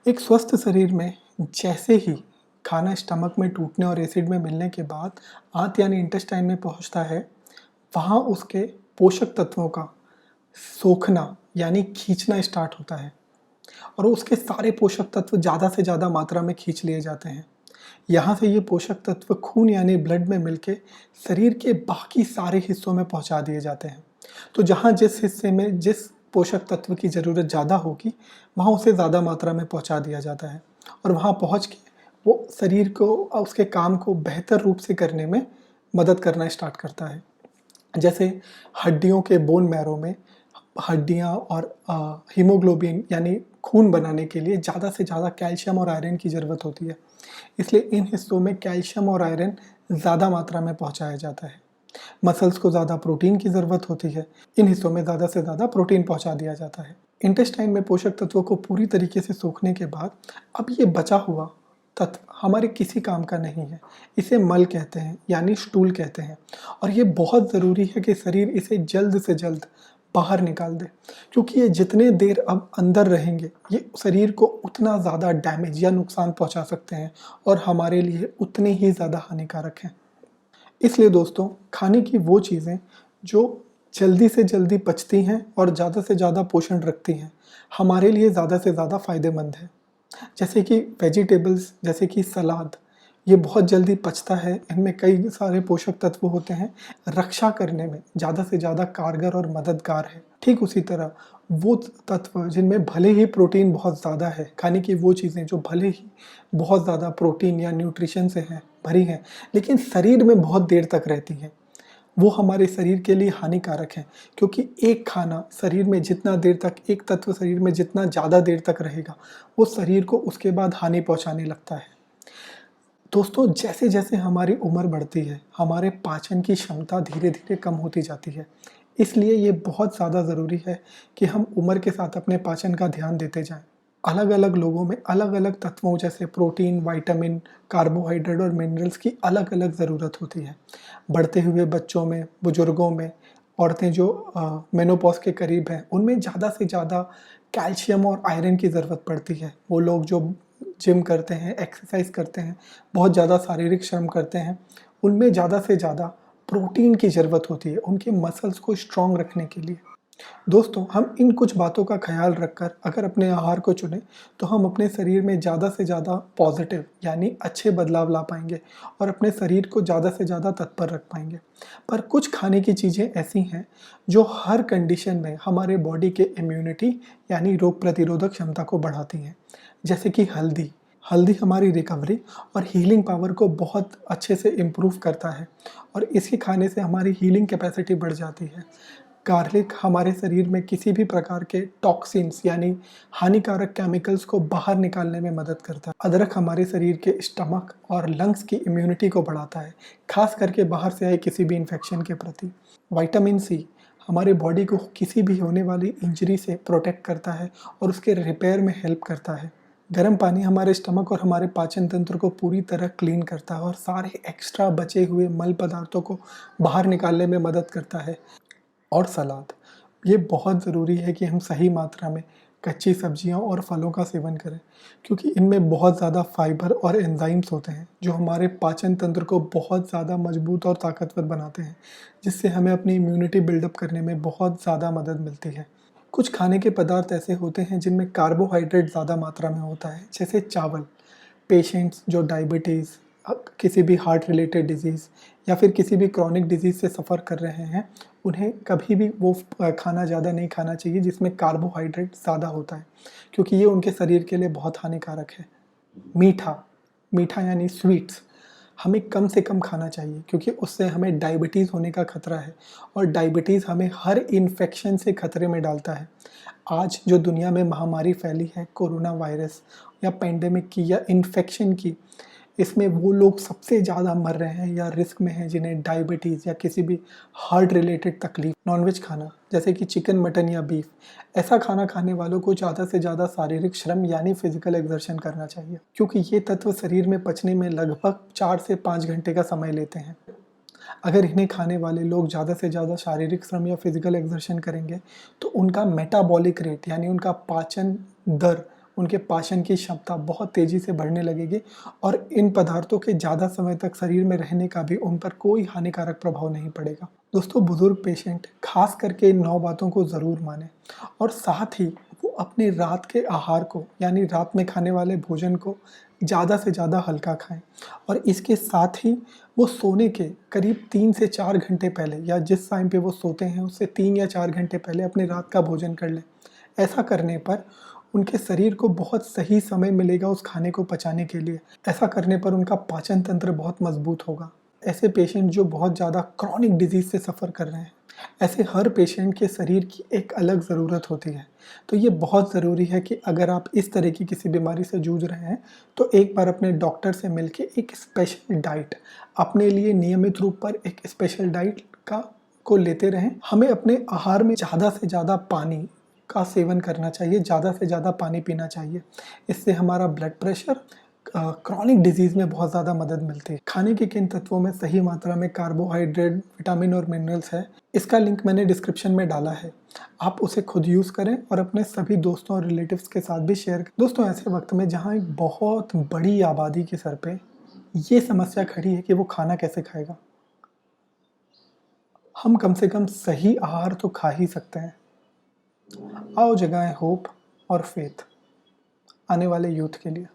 एक स्वस्थ शरीर में जैसे ही खाना स्टमक में टूटने और एसिड में मिलने के बाद आंत यानी इंटेस्टाइन में पहुंचता है, वहाँ उसके पोषक तत्वों का सोखना यानी खींचना स्टार्ट होता है और उसके सारे पोषक तत्व ज़्यादा से ज़्यादा मात्रा में खींच लिए जाते हैं। यहाँ से ये पोषक तत्व खून यानी ब्लड में मिलके शरीर के बाकी सारे हिस्सों में पहुँचा दिए जाते हैं। तो जहाँ जिस हिस्से में जिस पोषक तत्व की ज़रूरत ज़्यादा होगी, वहाँ उसे ज़्यादा मात्रा में पहुँचा दिया जाता है और वहाँ पहुँच के वो शरीर को उसके काम को बेहतर रूप से करने में मदद करना स्टार्ट करता है। जैसे हड्डियों के बोन मैरो में हड्डियाँ और हीमोग्लोबिन यानी खून बनाने के लिए ज़्यादा से ज़्यादा कैल्शियम और आयरन की ज़रूरत होती है। इसलिए इन हिस्सों में कैल्शियम और आयरन ज़्यादा मात्रा में पहुँचाया जाता है। मसल्स को ज़्यादा प्रोटीन की ज़रूरत होती है। इन हिस्सों में ज़्यादा से ज़्यादा प्रोटीन पहुँचा दिया जाता है। इंटेस्टाइन में पोषक तत्वों को पूरी तरीके से सोखने के बाद अब ये बचा हुआ तत्व हमारे किसी काम का नहीं है। इसे मल कहते हैं यानी स्टूल कहते हैं और ये बहुत ज़रूरी है कि शरीर इसे जल्द से जल्द बाहर निकाल दे, क्योंकि ये जितने देर अब अंदर रहेंगे ये शरीर को उतना ज़्यादा डैमेज या नुकसान पहुंचा सकते हैं और हमारे लिए उतने ही ज़्यादा हानिकारक हैं। इसलिए दोस्तों, खाने की वो चीज़ें जो जल्दी से जल्दी पचती हैं और ज़्यादा से ज़्यादा पोषण रखती हैं, हमारे लिए ज़्यादा से ज़्यादा फ़ायदेमंद है। जैसे कि वेजिटेबल्स, जैसे कि सलाद, ये बहुत जल्दी पचता है, इनमें कई सारे पोषक तत्व होते हैं, रक्षा करने में ज़्यादा से ज़्यादा कारगर और मददगार है। ठीक उसी तरह वो तत्व जिनमें भले ही प्रोटीन बहुत ज़्यादा है, खाने की वो चीज़ें जो भले ही बहुत ज़्यादा प्रोटीन या न्यूट्रिशन से हैं, भरी हैं, लेकिन शरीर में बहुत देर तक रहती हैं, वो हमारे शरीर के लिए हानिकारक है, क्योंकि एक खाना शरीर में जितना देर तक, एक तत्व शरीर में जितना ज़्यादा देर तक रहेगा, वो शरीर को उसके बाद हानि पहुँचाने लगता है। दोस्तों, जैसे-जैसे हमारी उम्र बढ़ती है, हमारे पाचन की क्षमता धीरे-धीरे कम होती जाती है। इसलिए ये बहुत ज़्यादा ज़रूरी है कि हम उम्र के साथ अपने पाचन का ध्यान देते जाएँ। अलग-अलग लोगों में अलग-अलग तत्वों जैसे प्रोटीन, विटामिन, कार्बोहाइड्रेट और मिनरल्स की अलग-अलग ज़रूरत होती है। बढ़ते हुए बच्चों में, बुजुर्गों में, औरतें जो मेनोपॉज़ के करीब हैं, उनमें ज़्यादा से ज़्यादा कैल्शियम और आयरन की ज़रूरत पड़ती है। वो लोग जो जिम करते हैं, एक्सरसाइज़ करते हैं, बहुत ज़्यादा शारीरिक श्रम करते हैं, उनमें ज़्यादा से ज़्यादा प्रोटीन की ज़रूरत होती है, उनके मसल्स को स्ट्रॉन्ग रखने के लिए। दोस्तों, हम इन कुछ बातों का ख़्याल रखकर अगर अपने आहार को चुनें, तो हम अपने शरीर में ज़्यादा से ज़्यादा पॉज़िटिव यानी अच्छे बदलाव ला पाएँगे और अपने शरीर को ज़्यादा से ज़्यादा तत्पर रख पाएँगे। पर कुछ खाने की चीज़ें ऐसी हैं, जो हर कंडीशन में हमारे बॉडी के इम्यूनिटी यानी रोग प्रतिरोधक क्षमता को बढ़ाती हैं। जैसे कि हल्दी। हल्दी हमारी रिकवरी और हीलिंग पावर को बहुत अच्छे से इम्प्रूव करता है और इसे खाने से हमारी हीलिंग कैपेसिटी बढ़ जाती है। गार्लिक हमारे शरीर में किसी भी प्रकार के टॉक्सिन्स यानी हानिकारक केमिकल्स को बाहर निकालने में मदद करता है। अदरक हमारे शरीर के स्टमक और लंग्स की इम्यूनिटी को बढ़ाता है, खास करके बाहर से आए किसी भी इन्फेक्शन के प्रति। विटामिन सी हमारे बॉडी को किसी भी होने वाली इंजरी से प्रोटेक्ट करता है और उसके रिपेयर में हेल्प करता है। गर्म पानी हमारे स्टमक और हमारे पाचन तंत्र को पूरी तरह क्लीन करता है और सारे एक्स्ट्रा बचे हुए मल पदार्थों को बाहर निकालने में मदद करता है। और सलाद, ये बहुत ज़रूरी है कि हम सही मात्रा में कच्ची सब्जियों और फलों का सेवन करें, क्योंकि इनमें बहुत ज़्यादा फाइबर और एंजाइम्स होते हैं, जो हमारे पाचन तंत्र को बहुत ज़्यादा मजबूत और ताकतवर बनाते हैं, जिससे हमें अपनी इम्यूनिटी बिल्डअप करने में बहुत ज़्यादा मदद मिलती है। कुछ खाने के पदार्थ ऐसे होते हैं जिनमें कार्बोहाइड्रेट ज़्यादा मात्रा में होता है, जैसे चावल। पेशेंट्स जो डायबिटीज़, किसी भी हार्ट रिलेटेड डिज़ीज़ या फिर किसी भी क्रॉनिक डिज़ीज़ से सफ़र कर रहे हैं, उन्हें कभी भी वो खाना ज़्यादा नहीं खाना चाहिए जिसमें कार्बोहाइड्रेट ज़्यादा होता है, क्योंकि ये उनके शरीर के लिए बहुत हानिकारक है। मीठा, मीठा यानी स्वीट्स हमें कम से कम खाना चाहिए, क्योंकि उससे हमें डायबिटीज़ होने का खतरा है और डायबिटीज़ हमें हर इन्फेक्शन से खतरे में डालता है। आज जो दुनिया में महामारी फैली है, कोरोना वायरस या पेंडेमिक की या इन्फेक्शन की, इसमें वो लोग सबसे ज़्यादा मर रहे हैं या रिस्क में हैं जिन्हें डायबिटीज़ या किसी भी हार्ट रिलेटेड तकलीफ। नॉनवेज खाना जैसे कि चिकन, मटन या बीफ, ऐसा खाना खाने वालों को ज़्यादा से ज़्यादा शारीरिक श्रम यानी फिजिकल एक्सर्शन करना चाहिए, क्योंकि ये तत्व शरीर में पचने में लगभग 4 से 5 घंटे का समय लेते हैं। अगर इन्हें खाने वाले लोग ज़्यादा से ज़्यादा शारीरिक श्रम या फिजिकल एक्सर्शन करेंगे, तो उनका मेटाबॉलिक रेट यानी उनका पाचन दर, उनके पाचन की क्षमता बहुत तेज़ी से बढ़ने लगेगी और इन पदार्थों के ज़्यादा समय तक शरीर में रहने का भी उन पर कोई हानिकारक प्रभाव नहीं पड़ेगा। दोस्तों, बुजुर्ग पेशेंट खास करके इन 9 बातों को ज़रूर मानें और साथ ही वो अपने रात के आहार को यानी रात में खाने वाले भोजन को ज़्यादा से ज़्यादा हल्का खाएँ और इसके साथ ही वो सोने के करीब 3 से 4 घंटे पहले या जिस टाइम पे वो सोते हैं उससे 3 या 4 घंटे पहले अपने रात का भोजन कर लें। ऐसा करने पर उनके शरीर को बहुत सही समय मिलेगा उस खाने को पचाने के लिए। ऐसा करने पर उनका पाचन तंत्र बहुत मजबूत होगा। ऐसे पेशेंट जो बहुत ज़्यादा क्रॉनिक डिजीज़ से सफ़र कर रहे हैं, ऐसे हर पेशेंट के शरीर की एक अलग ज़रूरत होती है। तो ये बहुत ज़रूरी है कि अगर आप इस तरह की किसी बीमारी से जूझ रहे हैं, तो एक बार अपने डॉक्टर से मिलके एक स्पेशल डाइट अपने लिए नियमित रूप पर एक स्पेशल डाइट को लेते रहें। हमें अपने आहार में ज़्यादा से ज़्यादा पानी का सेवन करना चाहिए, ज़्यादा से ज़्यादा पानी पीना चाहिए। इससे हमारा ब्लड प्रेशर क्रॉनिक डिजीज़ में बहुत ज़्यादा मदद मिलती है। खाने के किन तत्वों में सही मात्रा में कार्बोहाइड्रेट, विटामिन और मिनरल्स है, इसका लिंक मैंने डिस्क्रिप्शन में डाला है। आप उसे खुद यूज़ करें और अपने सभी दोस्तों और रिलेटिव्स के साथ भी शेयर करें। दोस्तों, ऐसे वक्त में जहाँ एक बहुत बड़ी आबादी के सर पे ये समस्या खड़ी है कि वो खाना कैसे खाएगा, हम कम से कम सही आहार तो खा ही सकते हैं। आओ जगाएं होप और फेथ आने वाले यूथ के लिए।